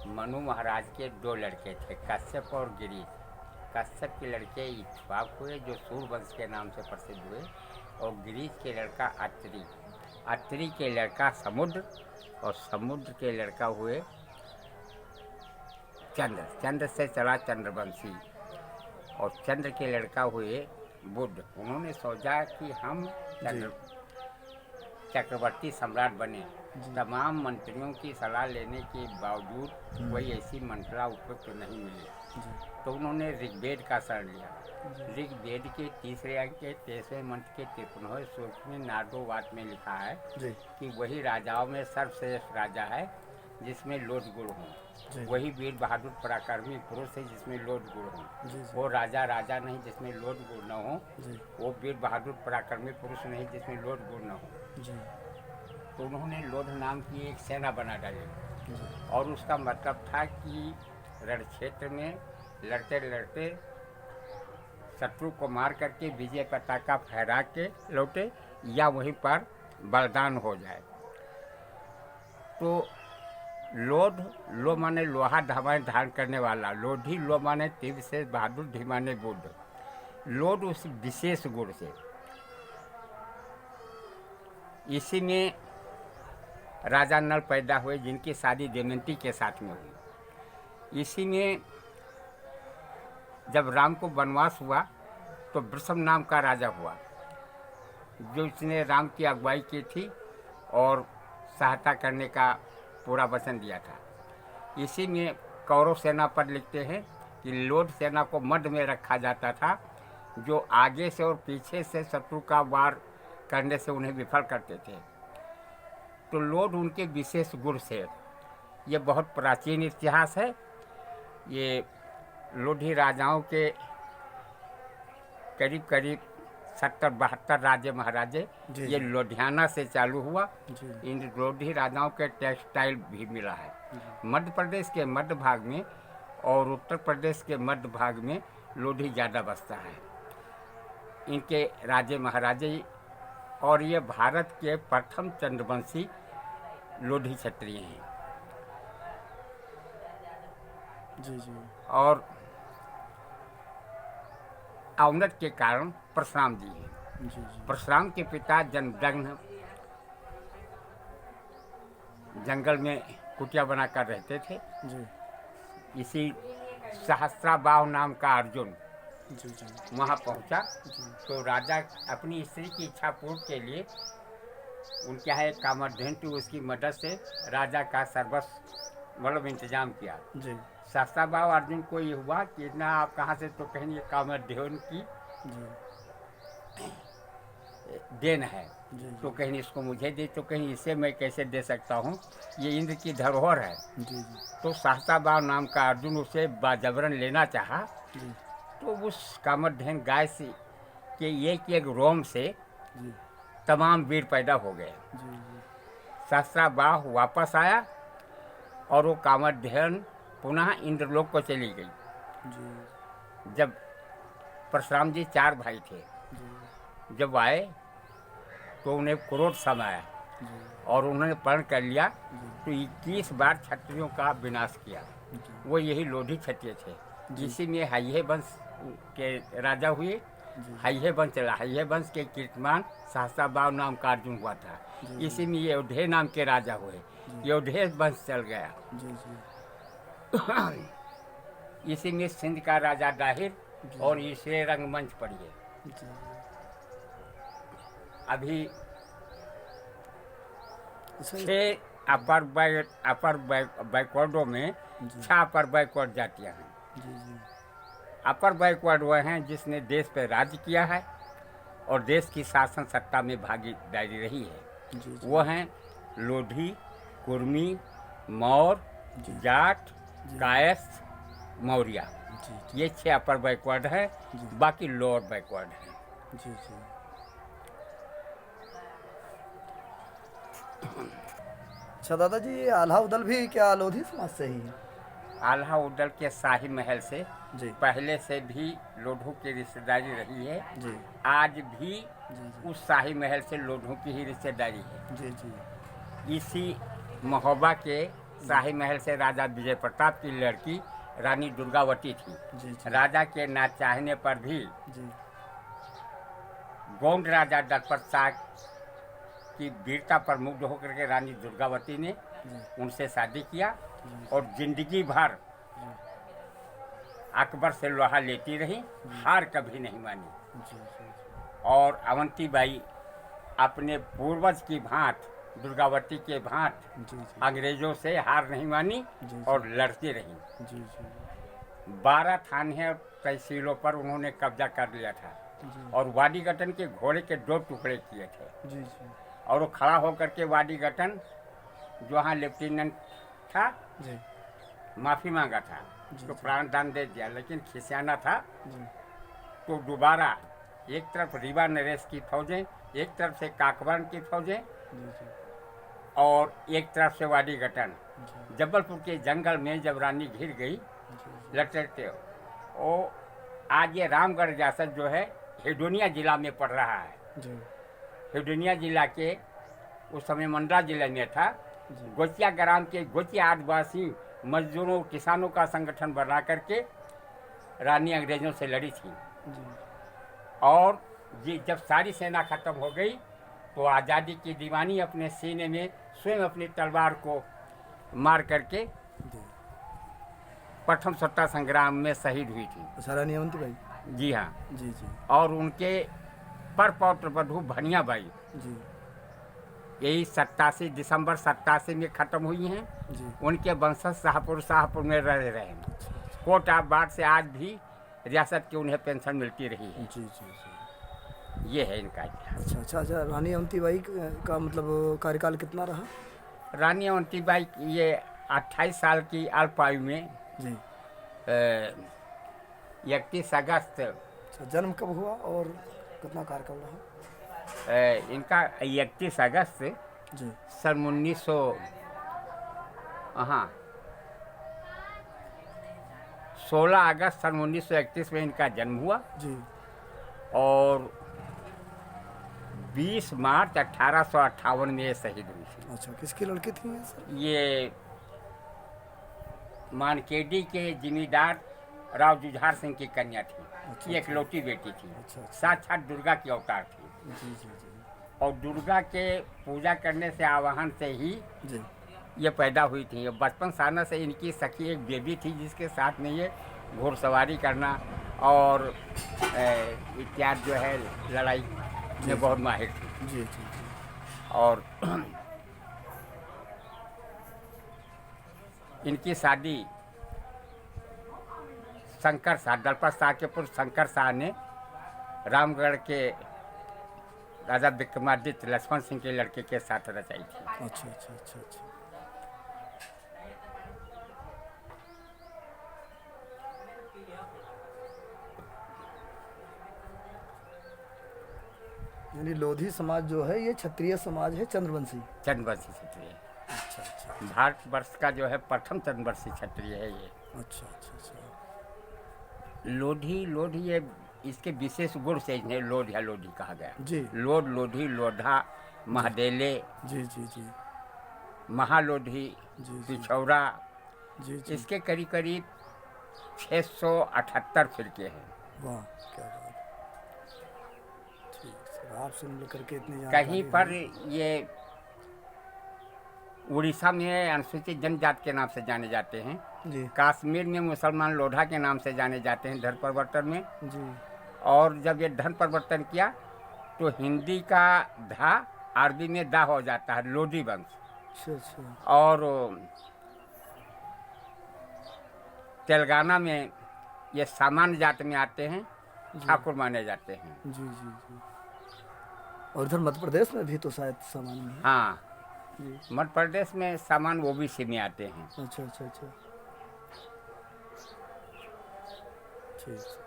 मनु महाराज के 2 लड़के थे, कश्यप और गिरीश। कश्यप के लड़के इक्ष्वाकु हुए जो सूर्यवंश के नाम से प्रसिद्ध हुए, और गिरीश के लड़का अत्रि, अत्रि के लड़का समुद्र, और समुद्र के लड़का हुए चंद्र, चंद्र से चला चंद्रवंशी, और चंद्र के लड़का हुए बुध। उन्होंने सोचा कि हम चक्रवर्ती सम्राट बने। तमाम मंत्रियों की सलाह लेने के बावजूद कोई ऐसी मंत्रा उपयुक्त नहीं मिली, तो उन्होंने ऋग्वेद का शरण लिया। ऋग्वेद के 3रे अंग के 23वें मंत्र के 53वें श्लोक में नारदोवाद में लिखा है कि वही राजाओं में सर्वश्रेष्ठ राजा है जिसमें लोट गुण हो, वही वीर बहादुर पराक्रमी पुरुष है जिसमें लोट गुण हो। वो राजा राजा नहीं जिसमें लोट गुण न हो, वो वीर बहादुर पराक्रमी पुरुष नहीं जिसमें लोट गुण न हो। तो उन्होंने लोध नाम की एक सेना बना डाली, और उसका मतलब था कि रण क्षेत्र में लड़ते लड़ते शत्रु को मार करके विजय पताका फहरा के लौटे, या वहीं पर बलिदान हो जाए। तो लोध, लो माने लोहा धामाएं धारण करने वाला, लोधी लो माने तीव्र से बहादुर, धी माने बुद्ध। लोध उस विशेष गुण से, इसी में राजा नल पैदा हुए जिनकी शादी दमयंती के साथ में हुई। इसी में जब राम को वनवास हुआ तो वृषभ नाम का राजा हुआ, जो इसने राम की अगुवाई की थी और सहायता करने का पूरा वचन दिया था। इसी में कौरव सेना पर लिखते हैं कि लोध सेना को मध्य में रखा जाता था, जो आगे से और पीछे से शत्रु का वार करने से उन्हें विफल करते थे। तो लोध उनके विशेष गुण से, ये बहुत प्राचीन इतिहास है। ये लोधी राजाओं के करीब करीब 70-72 राजे महाराजे ये लोधियाना से चालू हुआ। इन लोधी राजाओं के टेक्सटाइल भी मिला है मध्य प्रदेश के मध्य भाग में, और उत्तर प्रदेश के मध्य भाग में लोधी ज़्यादा बसता है। इनके राजे महाराजे, और ये भारत के प्रथम चंद्रवंशी लोधी क्षत्रिय हैं। और औनत के कारण परशुराम जी हैं। परशुराम के पिता जमदग्नि जंगल में कुटिया बनाकर रहते थे। इसी सहस्त्राबाहु नाम का अर्जुन वहाँ पहुँचा, तो राजा अपनी स्त्री की इच्छा पूर्ति के लिए उनके यहाँ एक कामधेनु थी, उसकी मदद से राजा का सर्वस्व मतलब इंतजाम किया। सहस्त्राबाहु अर्जुन को ये हुआ कि इतना आप कहाँ से, तो कहेंगे कामधेनु की देन है, तो कहीं इसको मुझे दे, तो कहीं इसे मैं कैसे दे सकता हूँ, ये इंद्र की धरोहर है। तो सहस्त्राबाहु नाम का अर्जुन उसे बाजबरन लेना चाहा, तो उस कामधेनु गाय से के एक रोम से तमाम वीर पैदा हो गए। सहस्त्राबाहु वापस आया और वो कामधेनु पुनः इंद्रलोक को चली गई। जब परशुराम जी 4 भाई थे, जब आए तो उन्हें क्रोध समाया और उन्होंने प्रण कर लिया, तो 21 बार क्षत्रियों का विनाश किया। वो यही लोधी क्षत्रिय थे। इसी में हाइये वंश के राजा हुए। हाइये वंश चला, हाइये वंश के कीर्तिमान सहस्त्राबाहु नाम का अर्जुन हुआ था। इसी में योधे नाम के राजा हुए, योधे वंश चल गया। इसी में सिंध का राजा दाहिर और इसे रंगमंच पढ़िए। अभी 6 अपर बैकवर्डों में 6 अपर बैकवर्ड जातियाँ हैं। अपर बैकवर्ड वह हैं जिसने देश पर राज्य किया है और देश की शासन सत्ता में भागीदारी रही है। वो हैं लोधी, कुर्मी, मौर, जाट, कायस्थ, मौर्य। ये 6 अपर बैकवर्ड हैं, बाकी लोअर बैकवर्ड हैं। अच्छा दादा जी, आल्हा उदल भी क्या लोधी समाज से ही है? आल्हा उदल के शाही महल से पहले से भी लोधों की रिश्तेदारी रही है। आज भी उस शाही महल से लोधों की ही रिश्तेदारी है। इसी महोबा के शाही महल से राजा विजय प्रताप की लड़की रानी दुर्गावती थी। जी जी राजा के ना चाहने पर भी जी गोंड राजा दलपत शाह की वीरता पर मुग्ध होकर के रानी दुर्गावती ने जी उनसे शादी किया जी और जिंदगी भर जी अकबर से लोहा लेती रही, हार कभी नहीं मानी। जी जी और अवंतीबाई अपने पूर्वज की भांत दुर्गावती के भांत जी जी अंग्रेजों से हार नहीं मानी जी। और लड़ती रही। जी जी 12 थाने और तहसीलों पर उन्होंने कब्जा कर लिया था जी और वाडी गठन के घोड़े के 2 टुकड़े किए थे जी जी और वो खड़ा होकर के वाडी गठन जो वहाँ लेफ्टिनेंट था जी माफ़ी मांगा था जी, तो जी। प्राणदान दे दिया, लेकिन खिसियाना था जी तो दोबारा एक तरफ रीवा नरेश की फौजें, एक तरफ से काकवर्ण की फौजें जी जी और एक तरफ से वाडी गठन। जी जबलपुर के जंगल में जब रानी घिर गई जी लटकते वो आज ये रामगढ़ रियासत जो है हिडोनिया जिला में पड़ रहा है। जी हिडोनिया जिला के उस समय मंडला जिले में था। जी गोचिया ग्राम के गोचिया आदिवासी मजदूरों किसानों का संगठन बना करके रानी अंग्रेजों से लड़ी थी जी और ये जब सारी सेना खत्म हो गई तो आज़ादी की दीवानी अपने सीने में स्वयं अपनी तलवार को मार करके जी। प्रथम सत्ता संग्राम में शहीद हुई थी। अच्छा, रानी अवंतीबाई। जी हाँ। जी जी और उनके परपौत्र वधू भनियाबाई जी यही 87 दिसंबर 87 में ख़त्म हुई हैं। जी उनके वंशज शाहपुर में रह रहे हैं। कोट आबाद से आज भी रियासत की उन्हें पेंशन मिलती रही है। जी जी जी। ये है इनका इतिहास। अच्छा अच्छा अच्छा, रानी अवंतीबाई का मतलब कार्यकाल कितना रहा? रानी अवंतीबाई ये 28 साल की अल्प आयु में जी 31 अगस्त अच्छा, जन्म कब हुआ और कितना कार्यकाल रहा? इनका 31 अगस्त जी सन 1900 हाँ 16 अगस्त सन 1931 में इनका जन्म हुआ जी और 20 मार्च 1858 में ये शहीद हुई थी। अच्छा, किसकी लड़की थी ये सर? ये मानकेडी के जिमीदार राव जुझार सिंह की कन्या थी। अच्छा, ये एकलौती बेटी थी। अच्छा, अच्छा। साक्षात दुर्गा की अवतार थी जी जी जी और दुर्गा के पूजा करने से आवाहन से ही जी ये पैदा हुई थी। ये बचपन साना से इनकी सखी एक बेबी थी जिसके साथ में ये घुड़सवारी करना और इत्यादि जो है लड़ाई में बहुत माहिर थी। जी जी जी और इनकी शादी शंकर शाह दलपत शाह के पुत्र शंकर शाह ने रामगढ़ के राजा विक्रमादित्य लक्ष्मण सिंह के लड़के के साथ रचाई थी। अच्छा अच्छा अच्छा अच्छा। यानी लोधी समाज जो है ये क्षत्रिय समाज है, चंद्रवंशी। चंद्रवंशी क्षत्रिय अच्छा अच्छा भारतवर्ष का जो है प्रथम चंद्रवंशी क्षत्रिय है ये। अच्छा अच्छा अच्छा। लोधी ये इसके विशेष गुण से इन्हें लोध या लोधी कहा गया। जी लोध लोधी लोधा महादेले जी जी जी महालोधी जी जी पिछौरा जी जी। इसके करीब करीब 678 फिरके हैं। वाह, क्या बात है। ठीक सर, आपसे मिल करके इतनी कहीं जानकारी पर हुई। ये उड़ीसा में अनुसूचित जनजाति के नाम से जाने जाते हैं। जी कश्मीर में मुसलमान लोढ़ा के नाम से जाने जाते हैं धर्म परिवर्तन में। जी और जब ये धर्म परिवर्तन किया तो हिंदी का धा अरबी में दा हो जाता है, लोधी वंश। अच्छा अच्छा और तेलंगाना में ये सामान्य जाति में आते हैं, ठाकुर माने जाते हैं। जी जी जी। और इधर मध्य प्रदेश में भी तो शायद सामान्य है। हाँ, जी मध्य प्रदेश में सामान्य ओबीसी में आते हैं। अच्छा अच्छा अच्छा। ठीक।